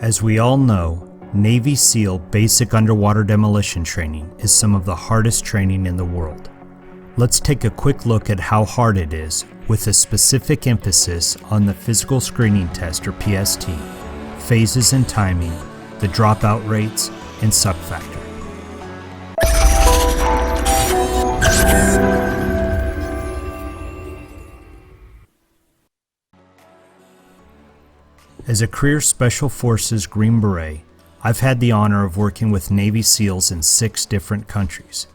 As we all know, Navy SEAL basic underwater demolition training is some of the hardest training in the world. Let's take a quick look at how hard it is, with a specific emphasis on the physical screening test or PST, phases and timing, the dropout rates, and suck factor. As a career Special Forces Green Beret, I've had the honor of working with Navy SEALs in 6 different countries.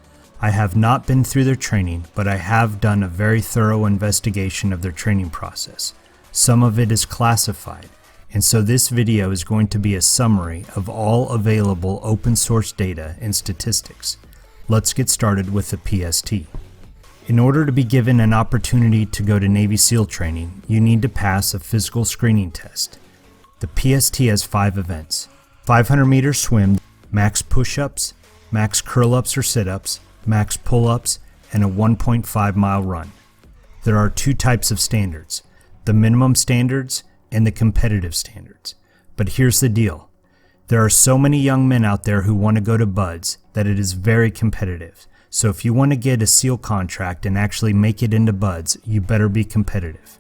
I have not been through their training, but I have done a very thorough investigation of their training process. Some of it is classified, and so this video is going to be a summary of all available open source data and statistics. Let's get started with the PST. In order to be given an opportunity to go to Navy SEAL training, you need to pass a physical screening test. The PST has 5 events: 500 meter swim, max push-ups, max curl-ups or sit-ups, max pull-ups, and a 1.5 mile run. There are 2 types of standards, the minimum standards and the competitive standards. But here's the deal. There are so many young men out there who want to go to BUD/S that it is very competitive. So if you want to get a SEAL contract and actually make it into BUD/S, you better be competitive.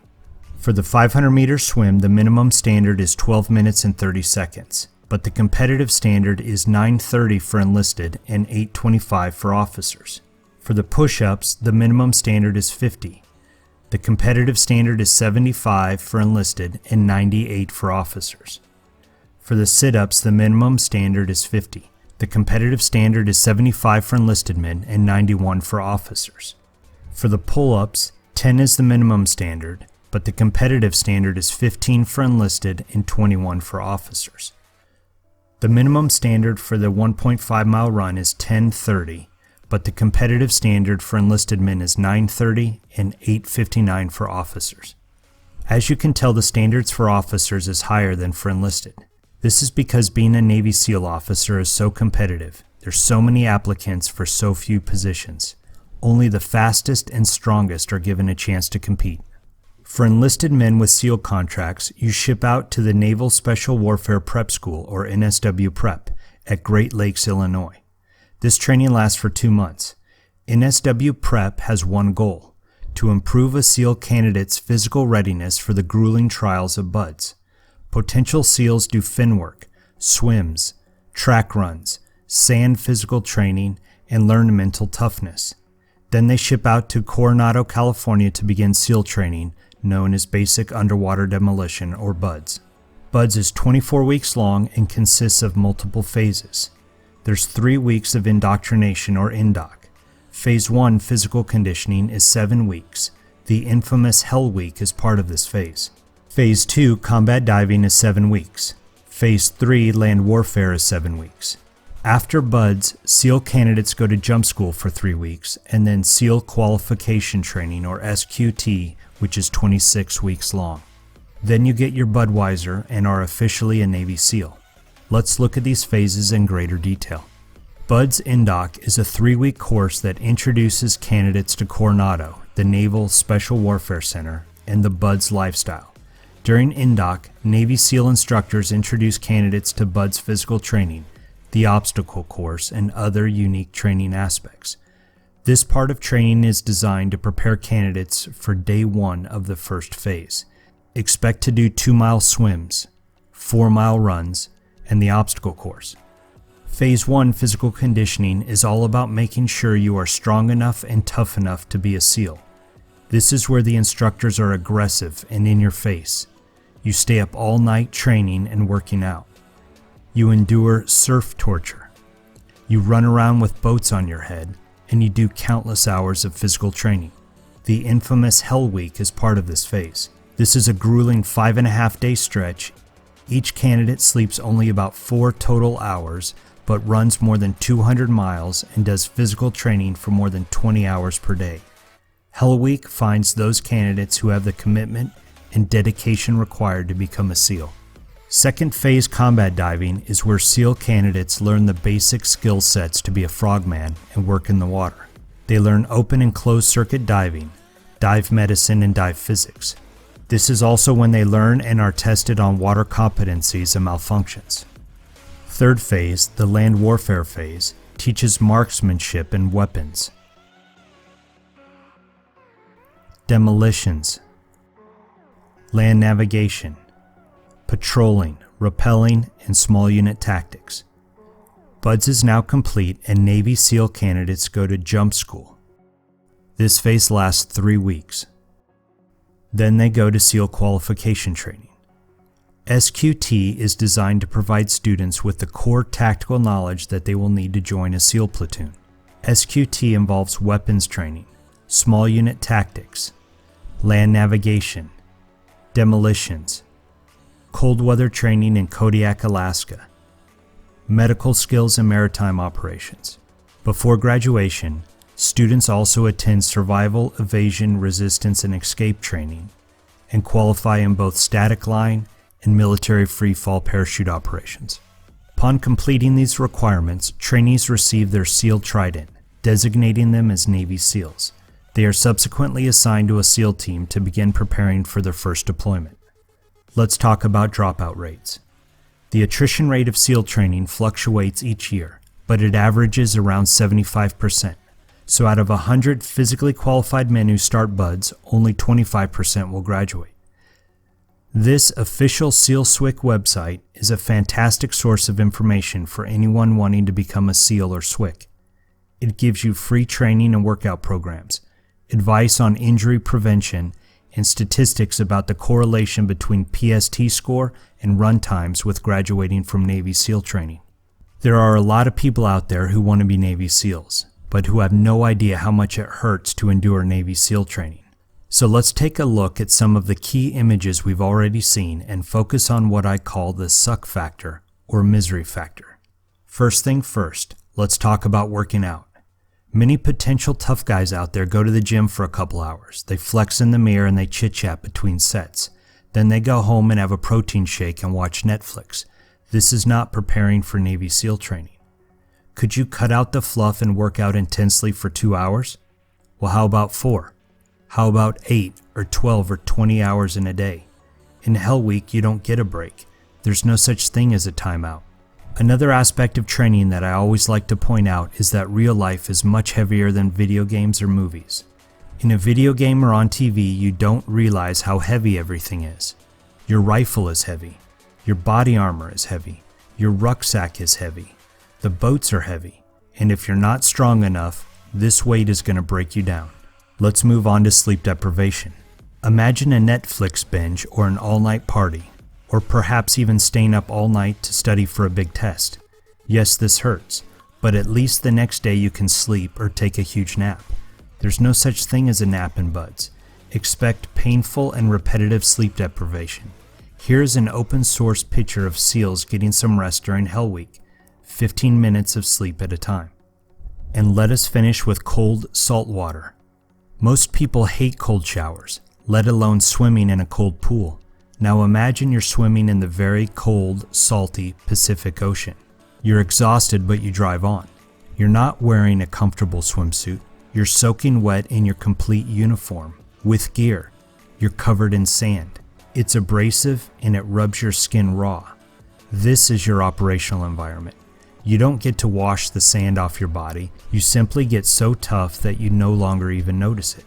For the 500 meter swim, the minimum standard is 12 minutes and 30 seconds, but the competitive standard is 9:30 for enlisted and 8:25 for officers. For the push-ups, the minimum standard is 50. The competitive standard is 75 for enlisted and 98 for officers. For the sit-ups, the minimum standard is 50. The competitive standard is 75 for enlisted men and 91 for officers. For the pull-ups, 10 is the minimum standard, but the competitive standard is 15 for enlisted and 21 for officers. The minimum standard for the 1.5 mile run is 10:30, but the competitive standard for enlisted men is 9:30 and 8:59 for officers. As you can tell, the standards for officers is higher than for enlisted. This is because being a Navy SEAL officer is so competitive. There's so many applicants for so few positions. Only the fastest and strongest are given a chance to compete. For enlisted men with SEAL contracts, you ship out to the Naval Special Warfare Prep School, or NSW Prep, at Great Lakes, Illinois. This training lasts for 2 months. NSW Prep has one goal: to improve a SEAL candidate's physical readiness for the grueling trials of BUD/S. Potential SEALs do fin work, swims, track runs, sand physical training, and learn mental toughness. Then they ship out to Coronado, California to begin SEAL training, known as Basic Underwater Demolition, or BUD/S. BUD/S is 24 weeks long and consists of multiple phases. There's 3 weeks of indoctrination, or INDOC. Phase 1, physical conditioning, is 7 weeks. The infamous Hell Week is part of this phase. Phase 2, combat diving, is 7 weeks. Phase 3, land warfare, is 7 weeks. After BUD/S, SEAL candidates go to jump school for 3 weeks, and then SEAL Qualification Training, or SQT, which is 26 weeks long. Then you get your Budweiser and are officially a Navy SEAL. Let's look at these phases in greater detail. BUD/S INDOC is a 3-week course that introduces candidates to Coronado, the Naval Special Warfare Center, and the BUD/S lifestyle. During INDOC, Navy SEAL instructors introduce candidates to BUD/S physical training, the obstacle course, and other unique training aspects. This part of training is designed to prepare candidates for day 1 of the first phase. Expect to do 2-mile swims, 4-mile runs, and the obstacle course. Phase 1, physical conditioning, is all about making sure you are strong enough and tough enough to be a SEAL. This is where the instructors are aggressive and in your face. You stay up all night training and working out. You endure surf torture. You run around with boats on your head, and you do countless hours of physical training. The infamous Hell Week is part of this phase. This is a grueling 5.5-day stretch. Each candidate sleeps only about 4 total hours, but runs more than 200 miles and does physical training for more than 20 hours per day. Hell Week finds those candidates who have the commitment and dedication required to become a SEAL. Second phase, combat diving, is where SEAL candidates learn the basic skill sets to be a frogman and work in the water. They learn open and closed circuit diving, dive medicine, and dive physics. This is also when they learn and are tested on water competencies and malfunctions. Third phase, the land warfare phase, teaches marksmanship and weapons. Demolitions, land navigation, patrolling, rappelling, and small unit tactics. BUDS is now complete and Navy SEAL candidates go to jump school. This phase lasts 3 weeks. Then they go to SEAL Qualification Training. SQT is designed to provide students with the core tactical knowledge that they will need to join a SEAL platoon. SQT involves weapons training, small unit tactics, land navigation, demolitions, cold weather training in Kodiak, Alaska, medical skills and maritime operations. Before graduation, students also attend survival, evasion, resistance, and escape training and qualify in both static line and military free fall parachute operations. Upon completing these requirements, trainees receive their SEAL Trident, designating them as Navy SEALs. They are subsequently assigned to a SEAL team to begin preparing for their first deployment. Let's talk about dropout rates. The attrition rate of SEAL training fluctuates each year, but it averages around 75%. So out of 100 physically qualified men who start BUDS, only 25% will graduate. This official SEAL SWCC website is a fantastic source of information for anyone wanting to become a SEAL or SWCC. It gives you free training and workout programs, advice on injury prevention, and statistics about the correlation between PST score and run times with graduating from Navy SEAL training. There are a lot of people out there who want to be Navy SEALs, but who have no idea how much it hurts to endure Navy SEAL training. So let's take a look at some of the key images we've already seen and focus on what I call the suck factor or misery factor. First thing first, let's talk about working out. Many potential tough guys out there go to the gym for a couple hours. They flex in the mirror and they chit-chat between sets. Then they go home and have a protein shake and watch Netflix. This is not preparing for Navy SEAL training. Could you cut out the fluff and work out intensely for 2 hours? Well, how about 4? How about 8 or 12 or 20 hours in a day? In Hell Week, you don't get a break. There's no such thing as a timeout. Another aspect of training that I always like to point out is that real life is much heavier than video games or movies. In a video game or on TV, you don't realize how heavy everything is. Your rifle is heavy. Your body armor is heavy. Your rucksack is heavy. The boats are heavy. And if you're not strong enough, this weight is going to break you down. Let's move on to sleep deprivation. Imagine a Netflix binge or an all-night party, or perhaps even staying up all night to study for a big test. Yes, this hurts, but at least the next day you can sleep or take a huge nap. There's no such thing as a nap in BUDS. Expect painful and repetitive sleep deprivation. Here's an open source picture of SEALs getting some rest during Hell Week, 15 minutes of sleep at a time. And let us finish with cold salt water. Most people hate cold showers, let alone swimming in a cold pool. Now imagine you're swimming in the very cold, salty Pacific Ocean. You're exhausted, but you drive on. You're not wearing a comfortable swimsuit. You're soaking wet in your complete uniform, with gear. You're covered in sand. It's abrasive and it rubs your skin raw. This is your operational environment. You don't get to wash the sand off your body. You simply get so tough that you no longer even notice it.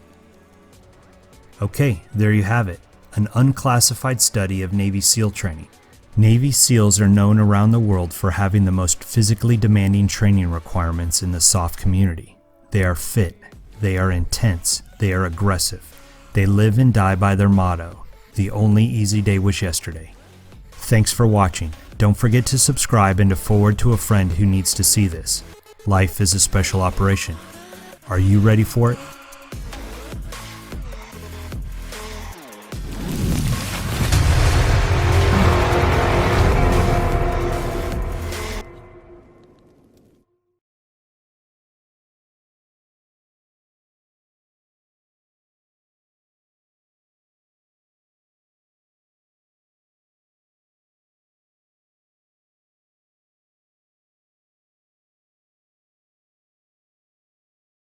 Okay, there you have it. An unclassified study of Navy SEAL training. Navy SEALs are known around the world for having the most physically demanding training requirements in the SOF community. They are fit, they are intense, they are aggressive. They live and die by their motto, the only easy day was yesterday. Thanks for watching. Don't forget to subscribe and to forward to a friend who needs to see this. Life is a special operation. Are you ready for it?